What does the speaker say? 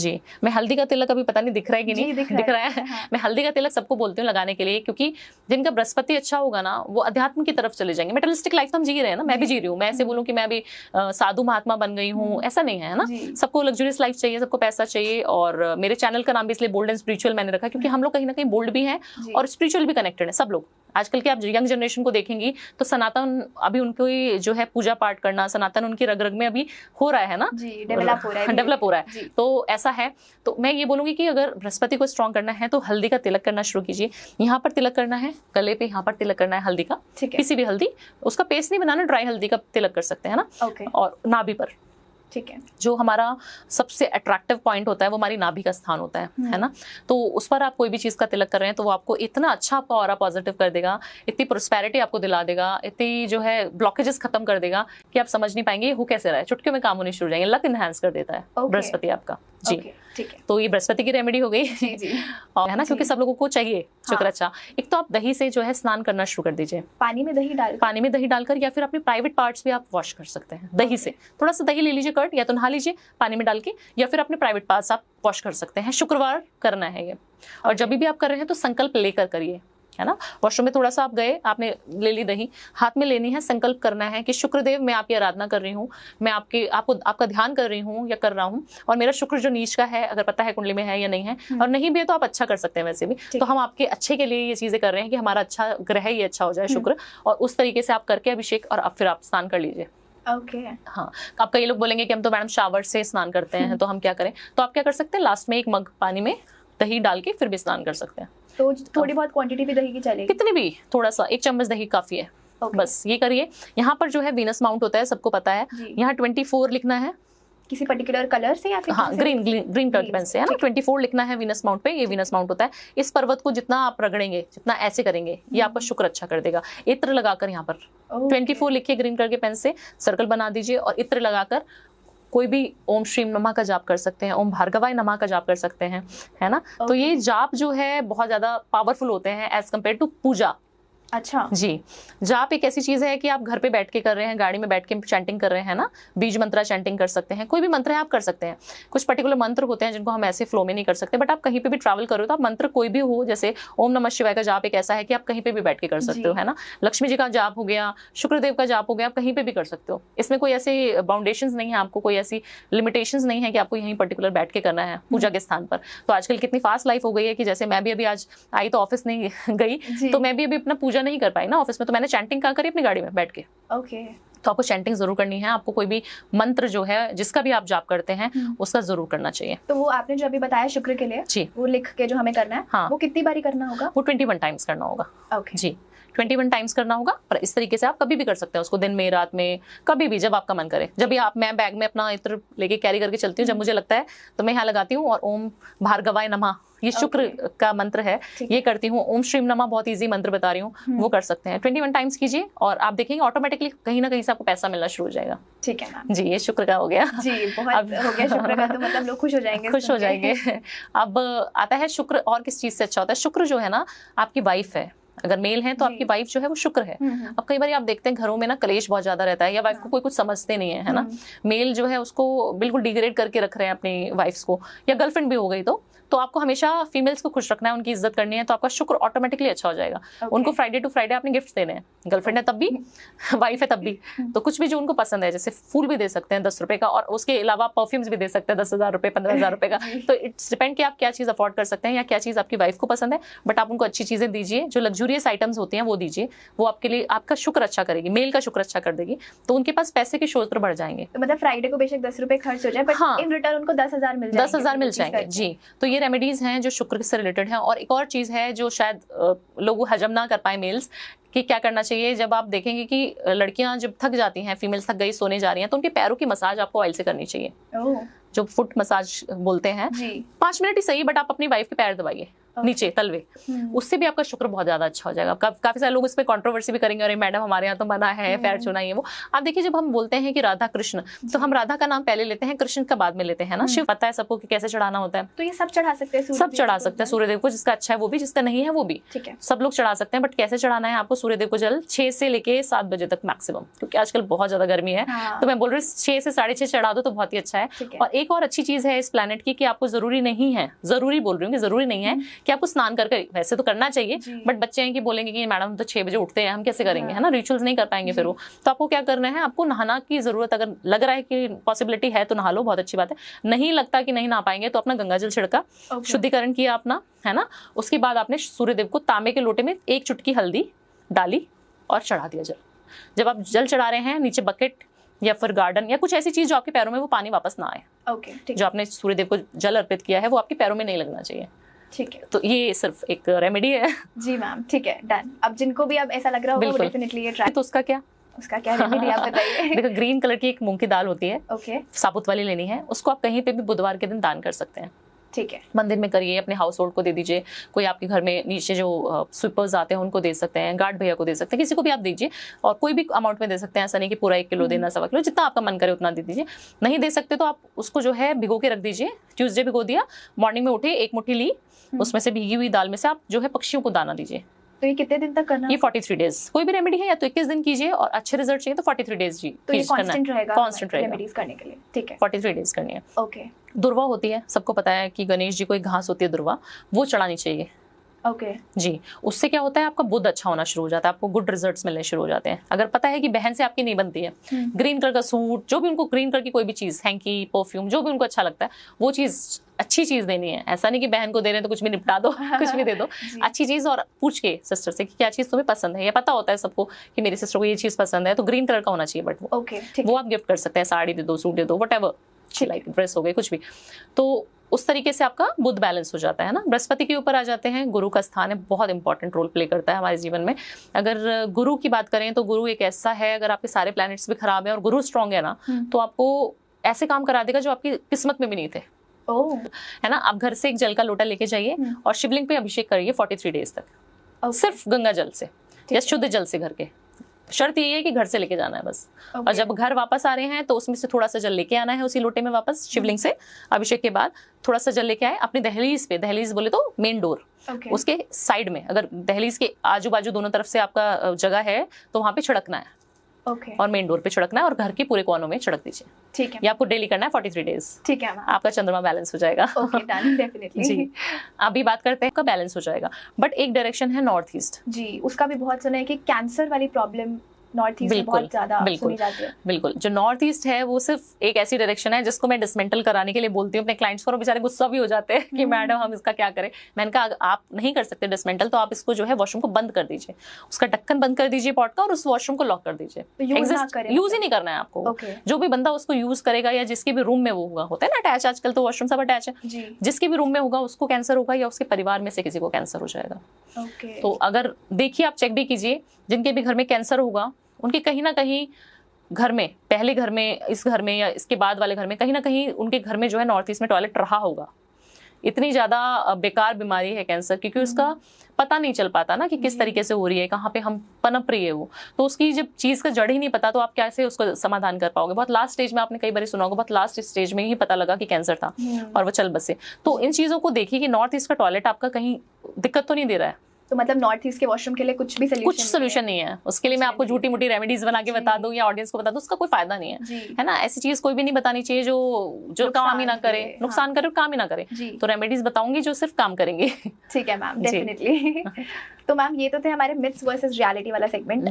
जी, मैं हल्दी का तिलक अभी पता नहीं दिख रहा है कि नहीं दिख रहा है। हाँ। मैं हल्दी का तिलक सबको बोलती हूँ लगाने के लिए, क्योंकि जिनका बृहस्पति अच्छा होगा ना वो अध्यात्म की तरफ चले जाएंगे। मेटलिस्टिक लाइफ तो हम जी रहे हैं ना, मैं भी जी रही हूँ। मैं ऐसे बोलूँ कि मैं अभी साधु महात्मा बन गई हूँ, ऐसा नहीं है ना। सबको लग्जरियस लाइफ चाहिए, सबको पैसा चाहिए। और मेरे चैनल का नाम भी इसलिए बोल्ड एंड स्पिरिचुअल मैंने रखा, क्योंकि हम लोग कहीं ना कहीं बोल्ड भी हैं और स्पिरिचुअल भी कनेक्टेड है सब लोग। आजकल के आप यंग जनरेशन को देखेंगी तो सनातन अभी उनकी जो है पूजा पाठ करना, सनातन उनकी रग रग में अभी हो रहा है ना, डेवलप हो रहा है। तो ऐसा है, तो मैं ये बोलूंगी कि अगर बृहस्पति को स्ट्रॉन्ग करना है तो हल्दी का तिलक करना शुरू कीजिए। यहाँ पर तिलक करना है, गले पे यहाँ पर तिलक करना है हल्दी का, किसी भी हल्दी, उसका पेस्ट नहीं बनाना, ड्राई हल्दी का तिलक कर सकते हैं ना। और नाभि पर, ठीक है, जो हमारा सबसे अट्रैक्टिव पॉइंट होता है वो हमारी नाभि का स्थान होता है ना। तो उस पर आप कोई भी चीज का तिलक कर रहे हैं तो वो आपको इतना अच्छा आपका ऑरा पॉजिटिव कर देगा, इतनी प्रोस्पेरिटी आपको दिला देगा, इतनी जो है ब्लॉकेजेस खत्म कर देगा कि आप समझ नहीं पाएंगे हो कैसे रहा है। चुटकियों में काम होने शुरू हो जाएंगे। लक इनहेंस कर देता है बृहस्पति आपका। जी, ठीक है। तो ये बृहस्पति की रेमेडी हो गई है ना, क्योंकि सब लोगों को चाहिए शुक्र अच्छा। एक तो आप दही से जो है स्नान करना शुरू कर दीजिए, पानी में दही डालकर, या फिर अपने प्राइवेट पार्ट्स भी आप वॉश कर सकते हैं दही से। थोड़ा सा दही ले लीजिए कर्ड, या तो नहा लीजिए पानी में डाल के, या फिर अपने प्राइवेट पार्ट्स आप वॉश कर सकते हैं। शुक्रवार करना है ये। और जब भी आप कर रहे हैं तो संकल्प लेकर करिए, है ना। वॉशरूम में थोड़ा सा आप गए, आपने ले ली दही, हाथ में लेनी है, संकल्प करना है कि शुक्रदेव मैं आपकी आराधना कर रही हूँ, मैं आपका ध्यान कर रही हूँ या कर रहा हूँ, और मेरा शुक्र जो नीच का है, अगर पता है कुंडली में है या नहीं है, और नहीं भी है तो आप अच्छा कर सकते हैं वैसे भी। तो हम आपके अच्छे के लिए ये चीजें कर रहे हैं कि हमारा अच्छा ग्रह ये अच्छा हो जाए शुक्र, और उस तरीके से आप करके अभिषेक और फिर आप स्नान कर लीजिए। हाँ, अब कई लोग बोलेंगे कि हम तो मैडम शावर से स्नान करते हैं, तो हम क्या करें? तो आप क्या कर सकते हैं, लास्ट में एक मग पानी में दही डाल के फिर भी स्नान कर सकते हैं। तो थोड़ी बहुत क्वांटिटी भी दही की चलेगी? कितनी भी, थोड़ा सा, 1 चम्मच दही काफी है। बस ये करिए। यहाँ पर जो है वीनस माउंट होता है, सबको पता है। यहाँ 24 लिखना है, किसी पर्टिकुलर कलर से या फिर ग्रीन कलर पेन से, है ना। 24 लिखना है वीनस माउंट पे। ये वीनस माउंट होता है। इस पर्वत को जितना आप रगड़ेंगे, जितना ऐसे करेंगे, ये आपका शुक्र अच्छा कर देगा। इत्र लगाकर यहाँ पर 24 लिखिए, ग्रीन कलर के पेन से सर्कल बना दीजिए, और इत्र लगाकर कोई भी ओम श्रीम नमः का जाप कर सकते हैं, ओम भार्गवाय नमः का जाप कर सकते हैं, है ना। तो ये जाप जो है बहुत ज्यादा पावरफुल होते हैं एज कम्पेयर टू पूजा। अच्छा जी, जाप एक ऐसी चीज है कि आप घर पे बैठ के कर रहे हैं, गाड़ी में बैठ के चैंटिंग कर रहे हैं ना, बीज मंत्रा चैंटिंग कर सकते हैं, कोई भी मंत्र है आप कर सकते हैं। कुछ पर्टिकुलर मंत्र होते हैं जिनको हम ऐसे फ्लो में नहीं कर सकते, बट आप कहीं पे भी ट्रैवल करो तो आप मंत्र कोई भी हो, जैसे ओम नमः शिवाय का जाप एक ऐसा है कि आप कहीं पे भी बैठ के कर सकते हो, है ना। लक्ष्मी जी का जाप हो गया, शुक्रदेव का जाप हो गया, आप कहीं पे भी कर सकते हो। इसमें कोई ऐसे बाउंडेशंस नहीं है, आपको कोई ऐसी लिमिटेशंस नहीं है कि आपको यहीं पर्टिकुलर बैठ के करना है पूजा के स्थान पर। तो आजकल कितनी फास्ट लाइफ हो गई है कि जैसे मैं भी अभी आज आई तो ऑफिस नहीं गई, तो मैं भी अभी अपना पूजा नहीं कर पाई ना ऑफिस में, तो मैंने चैंटिंग कहाँ करी? अपनी गाड़ी में बैठ के। तो आपको चैंटिंग जरूर करनी है। आपको कोई भी मंत्र जो है जिसका भी आप जाप करते हैं उसका जरूर करना चाहिए। तो वो आपने जो अभी बताया शुक्र के लिए, जी, वो लिख के जो हमें करना है, हाँ, वो कितनी बारी करना होगा? वो 21 टाइम्स करना होगा। जी, 21 टाइम्स करना होगा। पर इस तरीके से आप कभी भी कर सकते हैं उसको, दिन में, रात में, कभी भी जब आपका मन करे। जब भी आप, मैं बैग में अपना इत्र लेके कैरी करके चलती हूँ, जब मुझे लगता है तो मैं यहाँ लगाती हूँ, और ओम भार्गवाय नमः, ये शुक्र का मंत्र है, ये करती हूँ। ओम श्रीम नमः बहुत इजी मंत्र बता रही हूँ, वो कर सकते हैं। 21 टाइम्स कीजिए और आप देखेंगे ऑटोमेटिकली कहीं ना कहीं से आपको पैसा मिलना शुरू हो जाएगा। ठीक है मैम जी, ये शुक्र का हो गया जी, बहुत हो गया शुक्र का, तो मतलब लोग खुश हो जाएंगे, खुश हो जाएंगे। अब आता है शुक्र और किस चीज से अच्छा होता है। शुक्र जो है ना आपकी वाइफ है, अगर मेल है तो आपकी वाइफ जो है वो शुक्र है। अब कई बार आप देखते हैं घरों में ना कलेश बहुत ज्यादा रहता है, या वाइफ को कोई कुछ समझते नहीं है ना। मेल जो है उसको बिल्कुल डिग्रेड करके रख रहे हैं अपनी वाइफ्स को, या गर्लफ्रेंड भी हो गई तो आपको हमेशा फीमेल्स को खुश रखना है, उनकी इज्जत करनी है, तो आपका शुक्र ऑटोमेटिकली अच्छा हो जाएगा। उनको फ्राइडे टू फ्राइडे आपने गिफ्ट देने हैं, गर्लफ्रेंड है तब भी, वाइफ है तब भी, तो कुछ भी जो उनको पसंद है, जैसे फूल भी दे सकते हैं 10 रुपए का, और उसके अलावा परफ्यूम्स भी दे सकते हैं 10,000 रुपए, 15,000 रुपए का। तो इट्स डिपेंड कि आप क्या चीज अफोर्ड कर सकते हैं या क्या चीज आपकी वाइफ को पसंद है, बट आप उनको अच्छी चीजें दीजिए, जो लग्जूरियस आइटम्स होती हैं वो दीजिए, वो आपके लिए आपका शुक्र अच्छा करेगी, मेल का शुक्र अच्छा कर देगी, तो उनके पास पैसे के स्रोत बढ़ जाएंगे। मतलब फ्राइडे को बेशक 10 रुपए खर्च हो जाए, बट इन रिटर्न उनको 10,000 मिल जाएंगे। 10,000 मिल जाएंगे जी। तो ये रेमेडीज हैं जो शुक्र से रिलेटेड है। और एक और चीज है जो शायद लोग हजम ना कर पाए मेल्स, कि क्या करना चाहिए। जब आप देखेंगे कि लड़कियां जब थक जाती हैं, फीमेल्स थक गई, सोने जा रही हैं, तो उनके पैरों की मसाज आपको ऑयल से करनी चाहिए, जो फुट मसाज बोलते हैं। 5 मिनट ही सही, बट आप अपनी वाइफ के पैर दबाइए नीचे तलवे, उससे भी आपका शुक्र बहुत ज्यादा अच्छा हो जाएगा। काफी सारे लोग इस पे कंट्रोवर्सी भी करेंगे, अरे मैडम हमारे यहाँ तो मना है पैर छूना, ये वो। आप देखिए जब हम बोलते हैं कि राधा कृष्ण, तो हम राधा का नाम पहले लेते हैं, कृष्ण का बाद में लेते हैं ना। शिव पता है सबको कि कैसे चढ़ाना होता है, तो ये सब चढ़ा सकते हैं, सब चढ़ा सकते हैं सूर्यदेव को, जिसका अच्छा है वो भी, जिसका नहीं है वो भी, ठीक है, सब लोग चढ़ा सकते हैं। बट कैसे चढ़ाना है आपको? सूर्यदेव को जल 6 से लेके 7 बजे तक मैक्सिमम, क्योंकि आजकल बहुत ज्यादा गर्मी है, तो मैं बोल रही हूँ 6 से 6:30 चढ़ा दो तो बहुत ही अच्छा है। और एक और अच्छी चीज है इस प्लैनेट की कि आपको जरूरी नहीं है, जरूरी बोल रही हूँ कि जरूरी नहीं है कि आपको स्नान करके, वैसे तो करना चाहिए, बट बच्चे हैं कि बोलेंगे कि मैडम हम तो 6 बजे उठते हैं, हम कैसे करेंगे, है ना, रिचुअल्स नहीं कर पाएंगे फिर वो। तो आपको क्या करना है, आपको नहाना की जरूरत, अगर लग रहा है कि पॉसिबिलिटी है तो नहा लो, बहुत अच्छी बात है। नहीं लगता कि नहीं नहा पाएंगे तो अपना गंगा जल छिड़का, शुद्धिकरण किया अपना, है ना। उसके बाद आपने सूर्यदेव को तांबे के लोटे में 1 चुटकी हल्दी डाली और चढ़ा दिया जल। जब आप जल चढ़ा रहे हैं, नीचे बकेट या फिर गार्डन या कुछ ऐसी चीज जो आपके पैरों में वो पानी वापस ना आए। जो आपने सूर्यदेव को जल अर्पित किया है वो आपके पैरों में नहीं लगना चाहिए। ठीक है, तो ये सिर्फ एक रेमेडी है। जी मैम, ठीक है, डन। अब जिनको भी अब ऐसा लग रहा होगा वो डेफिनेटली ये ट्राई। तो उसका क्या रेमेडी आप बताइए। देखो, ग्रीन कलर की एक मूंग की दाल होती है, साबुत वाली लेनी है, उसको आप कहीं पे भी बुधवार के दिन दान कर सकते हैं। ठीक है, मंदिर में करिए, अपने हाउस होल्ड को दे दीजिए, कोई आपके घर में नीचे जो स्वीपर्स आते हैं उनको दे सकते हैं, गार्ड भैया को दे सकते हैं, किसी को भी आप दीजिए, और कोई भी अमाउंट में दे सकते हैं। ऐसा नहीं कि पूरा 1 किलो देना, 1.25 किलो, जितना आपका मन करे उतना दे दीजिए। नहीं दे सकते तो आप उसको जो है भिगो के रख दीजिए। ट्यूसडे भिगो दिया, मॉर्निंग में उठे 1 मुट्ठी ली, उसमें से भीगी हुई दाल में से आप जो है पक्षियों को दाना दीजिए। तो ये कितने दिन तक करना है? ये 43 डेज। कोई भी रेमेडी है या तो 21 दिन कीजिए, और अच्छे रिजल्ट चाहिए तो 43 डेज जी। तो ये कांस्टेंट रहेगा रेमेडीज करने के लिए। ठीक है, 43 डेज करनी है। ओके। दुर्वा होती है, सबको पता है कि गणेश जी को एक घास होती है दुर्वा, वो चढ़ानी चाहिए। ओके जी, उससे क्या होता है, आपका बुध अच्छा होना शुरू हो जाता है, आपको गुड रिजल्ट्स मिलने शुरू हो जाते हैं। अगर पता है कि बहन से आपकी नहीं बनती है, ग्रीन कलर का सूट, जो भी उनको ग्रीन कलर की कोई भी चीज, हैंकी, परफ्यूम, जो भी उनको अच्छा लगता है वो चीज, अच्छी चीज देनी है। ऐसा नहीं कि बहन को दे रहे हैं तो कुछ भी निपटा दो, कुछ भी दे दो, अच्छी चीज। और पूछ के सिस्टर से कि क्या चीज तुम्हें पसंद है, या पता होता है सबको कि मेरी सिस्टर को ये चीज पसंद है, तो ग्रीन कलर का होना चाहिए, बट वो आप गिफ्ट कर सकते हैं। साड़ी दे दो, सूट दे दो, व्हाटएवर, लाइक ड्रेस हो गई, कुछ भी। तो उस तरीके से आपका बुध बैलेंस हो जाता है ना। बृहस्पति के ऊपर आ जाते हैं, गुरु का स्थान है, बहुत इंपॉर्टेंट रोल प्ले करता है हमारे जीवन में। अगर गुरु की बात करें तो गुरु एक ऐसा है, अगर आपके सारे प्लैनेट्स भी खराब है और गुरु स्ट्रांग है ना, तो आपको ऐसे काम करा देगा जो आपकी किस्मत में भी नहीं थे। है ना। आप घर से एक जल का लोटा लेके जाइए और शिवलिंग पे अभिषेक करिए 43 डेज तक, सिर्फ गंगा जल से या शुद्ध जल से घर के। शर्त ये है कि घर से लेके जाना है बस। और जब घर वापस आ रहे हैं तो उसमें से थोड़ा सा जल लेके आना है उसी लोटे में वापस, शिवलिंग से अभिषेक के बाद थोड़ा सा जल लेके आए अपनी दहलीज पे। दहलीज बोले तो मेन डोर, उसके साइड में, अगर दहलीज के आजू बाजू दोनों तरफ से आपका जगह है तो वहां पे छिड़कना है। और मेन डोर पे छिड़कना है और घर के पूरे कोनों में छिड़क दीजिए। ठीक है, ये आपको डेली करना है 43 डेज। ठीक है, आपका चंद्रमा बैलेंस हो जाएगा। डेफिनेटली जी। अभी बात करते हैं आपका बैलेंस हो जाएगा, बट एक डायरेक्शन है नॉर्थ ईस्ट। जी, उसका भी बहुत सुना है कि कैंसर वाली प्रॉब्लम नॉर्थ ईस्ट में बहुत ज्यादा सुनी जाती है। बिल्कुल, जो नॉर्थ ईस्ट है वो सिर्फ एक ऐसी डायरेक्शन है जिसको मैं डिसमेंटल कराने के लिए बोलती हूँ अपने क्लाइंट्स को, और बेचारे गुस्सा भी हो जाते हैं कि मैडम हम इसका क्या करें। मैंने कहा आप नहीं कर सकते डिसमेंटल, तो आप इसको जो है वॉशरूम को बंद कर दीजिए, उसका ढक्कन बंद कर दीजिए पॉट का, और उस वॉशरूम को लॉक कर दीजिए। यूज ही नहीं करना है आपको। जो भी बंदा उसको यूज करेगा या जिसके भी रूम में वो होगा, होता है ना अटैच, आजकल तो वॉशरूम सब अटैच है, जिसके भी रूम में होगा उसको कैंसर होगा या उसके परिवार में से किसी को कैंसर हो जाएगा। तो अगर देखिए, आप चेक भी कीजिए, जिनके भी घर में कैंसर होगा उनके कहीं ना कहीं घर में, पहले घर में, इस घर में या इसके बाद वाले घर में, कहीं ना कहीं उनके घर में जो है नॉर्थ ईस्ट में टॉयलेट रहा होगा। इतनी ज्यादा बेकार बीमारी है कैंसर, क्योंकि उसका पता नहीं चल पाता ना कि किस तरीके से हो रही है, कहाँ पे हम पनप रही है वो। तो उसकी जब चीज का जड़ ही नहीं पता तो आप कैसे उसको समाधान कर पाओगे। बहुत लास्ट स्टेज में, आपने कई बार सुना होगा, बहुत लास्ट स्टेज में ही पता लगा कि कैंसर था और वो चल बसे। तो इन चीजों को देखिए कि नॉर्थ ईस्ट का टॉयलेट आपका कहीं दिक्कत तो नहीं दे रहा है। तो मतलब नॉर्थ ईस्ट के वॉशरूम के लिए कुछ सोल्यूशन नहीं है। उसके लिए मैं आपको झूठी मूठी रेमेडीज बना के बता दूं या ऑडियंस को बता दूं, उसका कोई फायदा नहीं है ना। ऐसी चीज कोई भी नहीं बतानी चाहिए जो काम ही ना करे, नुकसान करे और काम ही ना करे। तो रेमेडीज बताऊंगी जो सिर्फ काम करेंगे। ठीक है मैम, डेफिनेटली। तो मैम, ये तो थे हमारे मिथ्स वर्सेस रियलिटी वाला सेगमेंट।